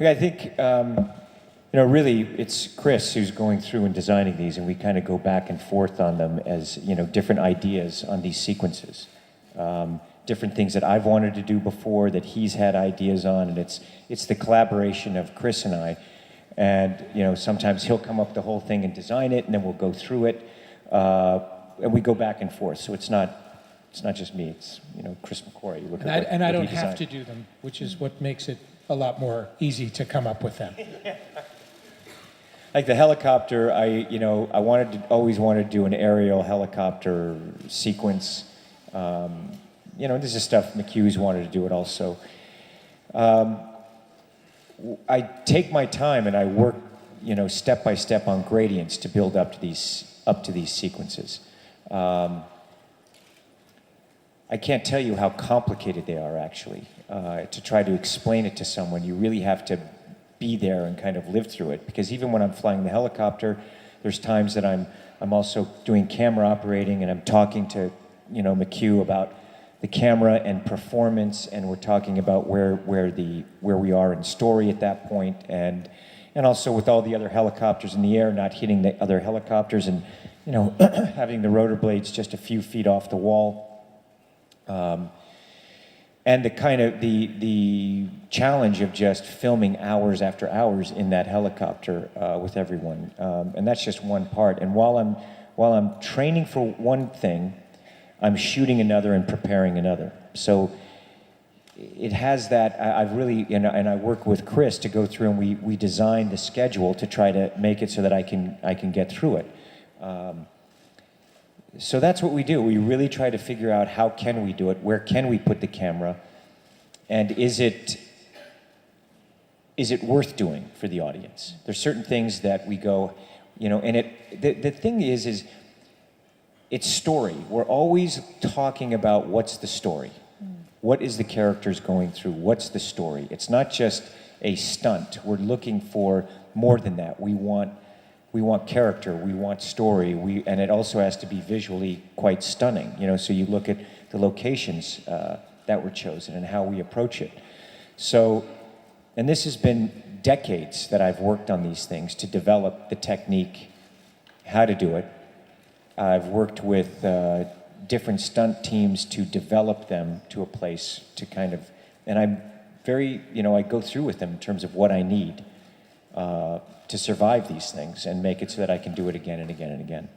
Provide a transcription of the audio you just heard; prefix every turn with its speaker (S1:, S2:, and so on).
S1: I think, really it's Chris who's going through and designing these, and we kind of go back and forth on them as, different ideas on these sequences. Different things that I've wanted to do before that he's had ideas on, and it's the collaboration of Chris and I. And, sometimes he'll come up with the whole thing and design it, and then we'll go through it, and we go back and forth. So it's not just me, it's, Chris McQuarrie. You look at what
S2: I
S1: he
S2: don't
S1: designed.
S2: have to do them, which is what makes it a lot more easy to come up with them.
S1: Like the helicopter, I always wanted to do an aerial helicopter sequence. This is stuff McHugh's wanted to do it also. I take my time and I work, step by step on gradients to build up to these sequences. I can't tell you how complicated they are, actually. To try to explain it to someone, you really have to be there and kind of live through it. Because even when I'm flying the helicopter, there's times that I'm also doing camera operating, and I'm talking to, McHugh about the camera and performance, and we're talking about where we are in story at that point, and also with all the other helicopters in the air, not hitting the other helicopters, and having the rotor blades just a few feet off the wall. And the kind of the challenge of just filming hours after hours in that helicopter with everyone, and that's just one part. And while I'm training for one thing, I'm shooting another and preparing another. So it has that. I've really, and I work with Chris to go through, and we design the schedule to try to make it so that I can get through it. So that's what we do. We really try to figure out how can we do it, where can we put the camera, and is it worth doing for the audience? There's certain things that we go, and the thing is it's story. We're always talking about what's the story. What is the characters going through? What's the story? It's not just a stunt. We're looking for more than that. We want character, we want story, and it also has to be visually quite stunning. So you look at the locations that were chosen and how we approach it. So, and this has been decades that I've worked on these things to develop the technique, how to do it. I've worked with different stunt teams to develop them to a place to kind of, and I'm very, I go through with them in terms of what I need to survive these things and make it so that I can do it again and again and again.